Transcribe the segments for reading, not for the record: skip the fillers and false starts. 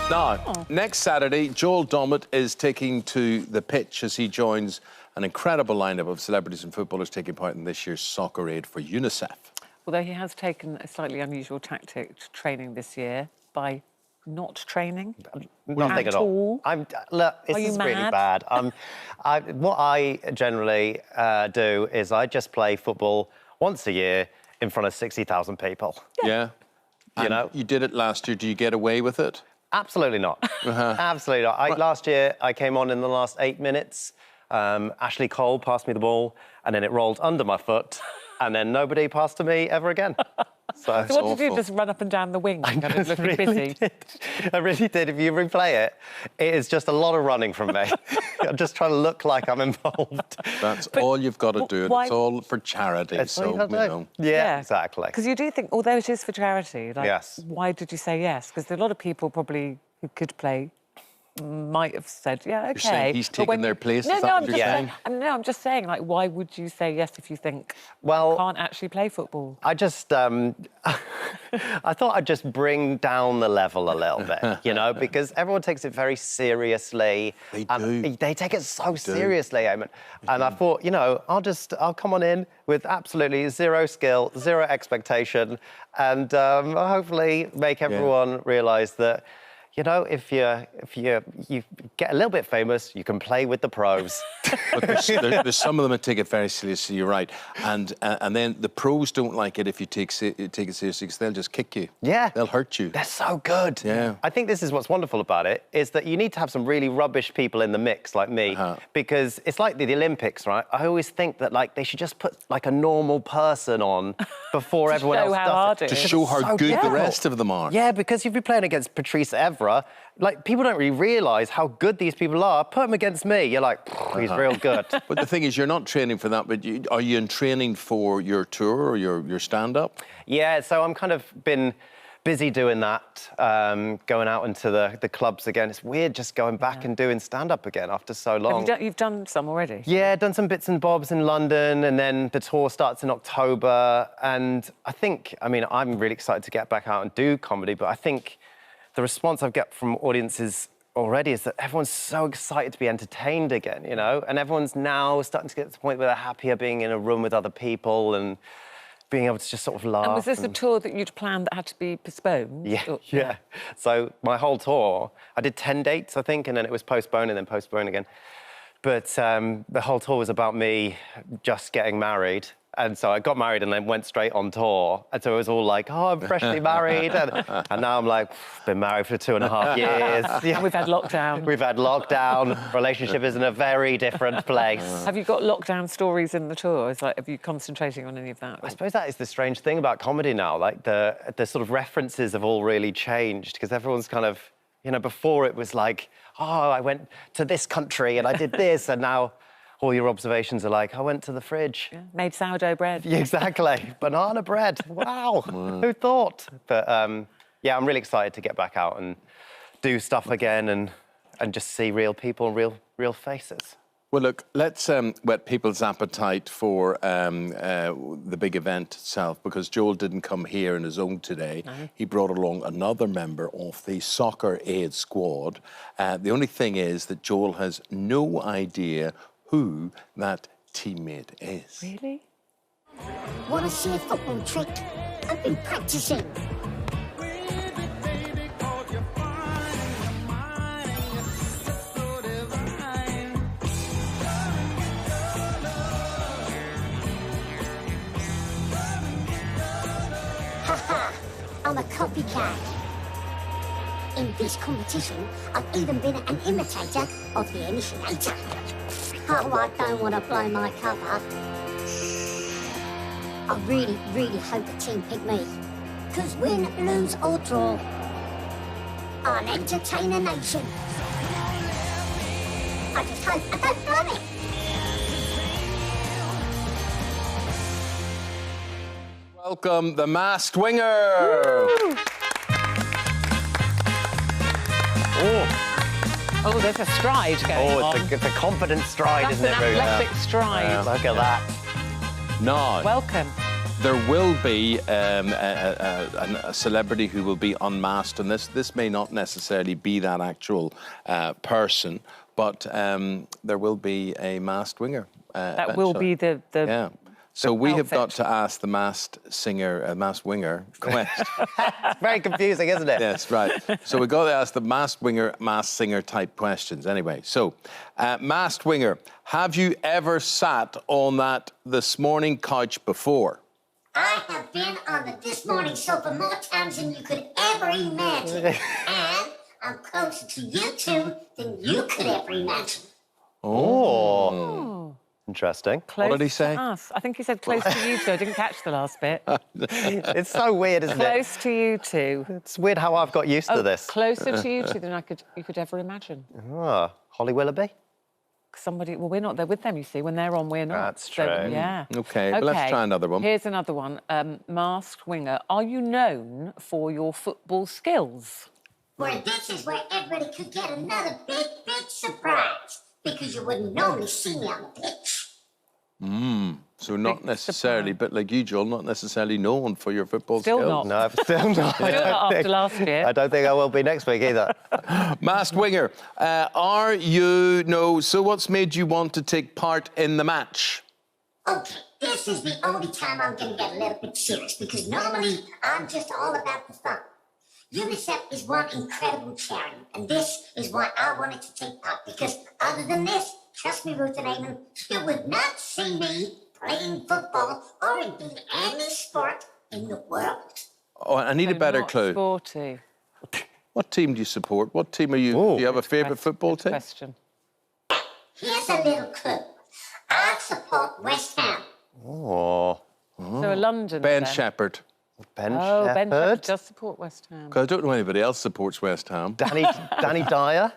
Now, next Saturday, Joel Dommett is taking to the pitch as he joins an incredible lineup of celebrities and footballers taking part in this year's Soccer Aid for UNICEF. Although he has taken a slightly unusual tactic to training this year by not training Nothing at all. Look, this is really bad. What I generally do is I just play football once a year in front of 60,000 people. Yeah. You know? You did it last year. Do you get away with it? Absolutely not. Absolutely not. Last year, I came on in the last 8 minutes. Ashley Cole passed me the ball, and then it rolled under my foot, and then nobody passed to me ever again. So what did you do? Just run up and down the wing? Kind of looking busy. I really did. If you replay it, it is just a lot of running from me. I'm just trying to look like I'm involved. That's all you've got to do. It's all for charity. Yeah, exactly. Because you do think, although it is for charity, like, yes. Why did you say yes? Because a lot of people probably who could play might have said, yeah, OK. You're saying he's taking their place? No, I'm just saying, like, why would you say yes if you think you can't actually play football? I just, I thought I'd just bring down the level a little bit, you know, because everyone takes it very seriously. They do. They take it so seriously, Eamonn. And I thought, you know, I'll come on in with absolutely zero skill, zero expectation, and hopefully make everyone realise that, you know, if you get a little bit famous, you can play with the pros. But there's some of them that take it very seriously. You're right, and then the pros don't like it if you take it seriously because they'll just kick you. Yeah, they'll hurt you. They're so good. Yeah, I think this is what's wonderful about it is that you need to have some really rubbish people in the mix like me because it's like the Olympics, right? I always think that like they should just put like a normal person on before everyone else does it. To show how good the rest of them are. Yeah, because if you're playing against Patrice Evra, like, people don't really realise how good these people are. Put them against me, you're like, he's real good. But the thing is, you're not training for that, but are you in training for your tour or your stand-up? Yeah, so I'm kind of been busy doing that, going out into the clubs again. It's weird just going back and doing stand-up again after so long. You've done some already? Yeah, done some bits and bobs in London, and then the tour starts in October. And I'm really excited to get back out and do comedy, but I think the response I've got from audiences already is that everyone's so excited to be entertained again, you know? And everyone's now starting to get to the point where they're happier being in a room with other people and being able to just sort of laugh. And was this a tour that you'd planned that had to be postponed? Yeah. So my whole tour, I did 10 dates, I think, and then it was postponed and then postponed again. But the whole tour was about me just getting married. And so I got married and then went straight on tour. And so it was all like, oh, I'm freshly married. And now I'm like, been married for 2.5 years. Yeah. And we've had lockdown. We've had lockdown. Relationship is in a very different place. Have you got lockdown stories in the tour? Have you concentrating on any of that? I suppose that is the strange thing about comedy now. Like, the sort of references have all really changed because everyone's kind of, you know, before it was like, oh, I went to this country and I did this, and now all your observations are like, I went to the fridge. Yeah, made sourdough bread. Yeah, exactly. Banana bread. Wow. Who thought? But, yeah, I'm really excited to get back out and do stuff again and just see real people, real faces. Well, look, let's whet people's appetite for the big event itself, because Joel didn't come here on his own today. No. He brought along another member of the Soccer Aid squad. The only thing is that Joel has no idea who that teammate is. Really? Want to see a football trick? I've been practicing. Haha, I'm a copycat. In this competition, I've even been an imitator of the initiator. Oh, I don't want to blow my cover. I really, really hope the team pick me. Because win, lose or draw, I'll entertain a nation. I just hope I don't blow it. Welcome, the masked winger. Woo! Oh, there's a stride going on. It's a confident stride, isn't it, Ruth? That's an athletic stride. Look at that. No. Welcome. There will be a celebrity who will be unmasked, and this may not necessarily be that actual person, but there will be a masked winger. That will be the yeah. So we have got outfit. to ask the masked winger question. It's very confusing, isn't it? Yes, right. So we've got to ask the masked winger, masked singer type questions. Anyway, so masked winger, have you ever sat on that This Morning couch before? I have been on the This Morning sofa more times than you could ever imagine. And I'm closer to you two than you could ever imagine. Oh. Interesting. Close What did he say? To us. I think he said close to you two. I didn't catch the last bit. It's so weird, isn't it? Close to you two. It's weird how I've got used to this. Closer to you two than you could ever imagine. Ah, Holly Willoughby? Somebody, well, we're not there with them, you see. When they're on, we're not. That's So, true. yeah. Okay, well, let's try another one. Here's another one. Masked winger. Are you known for your football skills? Well, this is where everybody could get another big surprise. Because you wouldn't normally see me on the pitch. So not necessarily, but like you, Joel, not necessarily known for your football Still skills. not. No, still not. Still not after last year. I don't think I will be next week either. Masked winger, so what's made you want to take part in the match? Okay, this is the only time I'm going to get a little bit serious. Because normally, I'm just all about the fun. UNICEF is one incredible charity, and this is why I wanted to take part. Because other than this, trust me, Ruth and Eamonn, you would not see me playing football or indeed any sport in the world. Oh, I need a better Not clue. Sporty. What team do you support? What team are you? Do you have a favourite football team? Question. Here's a little clue. I support West Ham. Oh. So a London Ben then. Shepherd. Ben Oh, Shepherd. Ben Shepherd does support West Ham. 'Cause I don't know anybody else supports West Ham. Danny Dyer.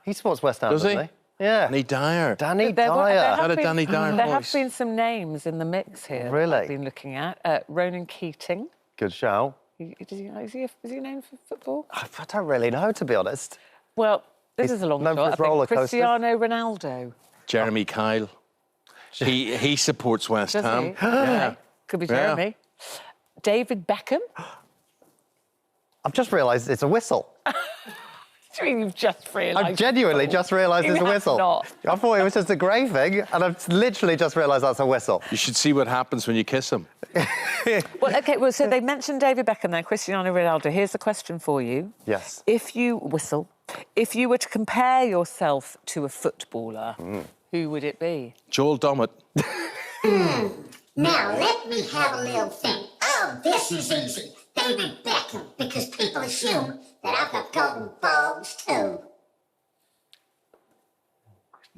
He supports West Ham, Does he? doesn't he? Yeah. Danny Dyer. Danny There Dyer. Had a Danny Dyer There voice. have been some names in the mix here that Really? I've been looking at. Ronan Keating. Good shout. Is he known for football? I don't really know, to be honest. Well, this He's is a long known for shot. his I think roller coasters. Cristiano Ronaldo. Jeremy Kyle. He supports West Does Ham. he? Yeah. Could be Yeah. Jeremy. David Beckham. I've just realised it's a whistle. Do you mean you've just realised? I've genuinely just realised You it's a have whistle. not. I thought it was just a grey thing, and I've literally just realised that's a whistle. You should see what happens when you kiss him. Well, OK, well, so they mentioned David Beckham there, Cristiano Ronaldo. Here's the question for you. Yes. If you were to compare yourself to a footballer, who would it be? Joel Dommett. Now, let me have a little think. Oh, this is easy. David Beckham, because people assume that I've got golden balls too.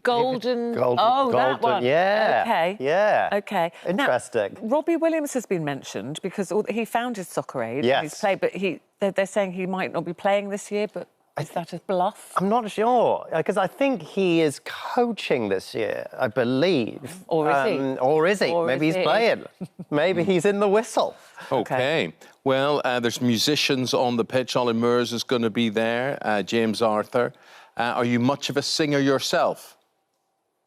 Golden. Golden- Oh, that golden, one. yeah, OK. yeah. OK. Interesting. Now, Robbie Williams has been mentioned because he found his soccer aid. Yes. And he's played, but they're saying he might not be playing this year, but is that a bluff? I'm not sure, because I think he is coaching this year, I believe. Or is he? Or is he? Or Maybe is he's he? playing. Maybe he's in the whistle. Okay. Well, there's musicians on the pitch. Ollie Moores is going to be there. James Arthur. Are you much of a singer yourself?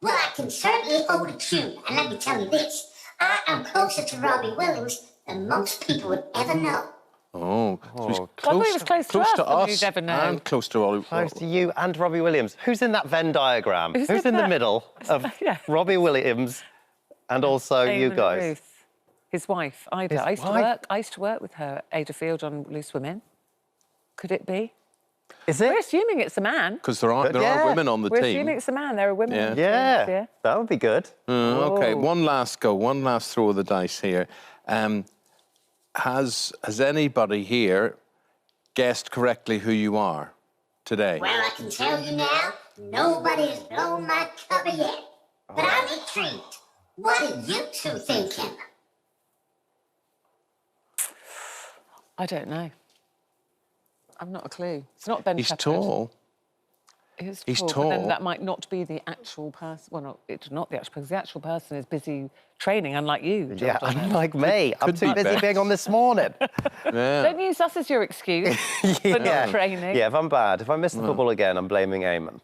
Well, I can certainly hold a tune. And let me tell you this. I am closer to Robbie Williams than most people would ever know. Oh, so he's I thought he was close to us than us you'd ever know. and close to Ollie. Close to you and Robbie Williams. Who's in that Venn diagram? Who's Who's in in the that? middle of Yeah. Robbie Williams and also Eamonn you and guys? Ruth, his wife, Ida. His wife? I used to work with her at Ada Field on Loose Women. Could it be? Is We're it? assuming it's a man. Because there are Yeah. women on the We're team. assuming it's a man. There are women on the team Yeah, this year. that would be good. Okay, Oh. one last go, one last throw of the dice here. Has anybody here guessed correctly who you are today? Well, I can tell you now, nobody has blown my cover yet. But I'm intrigued. What are you two thinking? I don't know. I've not a clue. It's not Ben He's Shepherd. tall. He's He's But tall. then that might not be the actual person. Well, no, it's not the actual person. The actual person is busy training, unlike you. Joel Yeah, Dommett. unlike me. I'm could too be busy best. being on this morning. Yeah. Don't use us as your excuse for not training. Yeah, if I'm bad, if I miss the football again, I'm blaming Eamonn.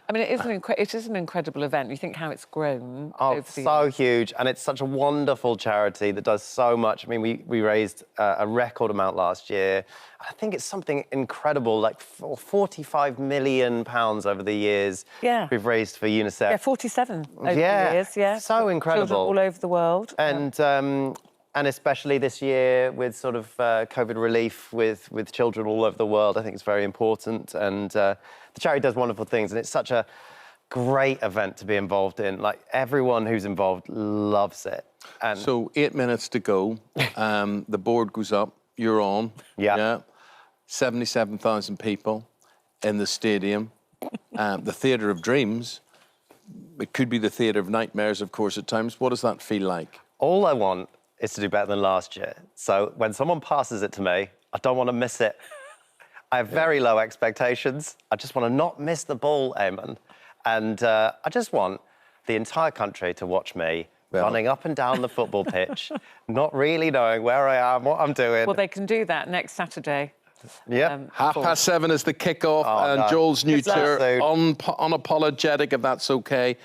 I mean, it is an incredible event. You think how it's grown. Oh, over the so years. huge, and it's such a wonderful charity that does so much. I mean, we raised a record amount last year. I think it's something incredible, like 45 million pounds over the years. Yeah. We've raised for UNICEF. Yeah, 47 over the years, yeah. So incredible. Children all over the world. And especially this year with sort of COVID relief with children all over the world, I think it's very important. And the charity does wonderful things, and it's such a great event to be involved in. Like, everyone who's involved loves it. And So 8 minutes to go. The board goes up. You're on. Yeah. 77,000 people in the stadium. The Theatre of Dreams. It could be the Theatre of Nightmares, of course, at times. What does that feel like? all I want is to do better than last year. So when someone passes it to me, I don't want to miss it. I have very low expectations. I just want to not miss the ball, Eamonn. And I just want the entire country to watch me running up and down the football pitch, not really knowing where I am, what I'm doing. Well, they can do that next Saturday. Yeah. 7:30 is the kickoff, and no. Joel's new It's that tour, soon. Unapologetic, if that's okay.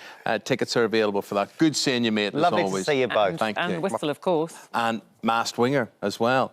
Tickets are available for that. Good seeing you, mate, Lovely as always. to see you both. Thank you. And Whistle, of course. And masked winger as well.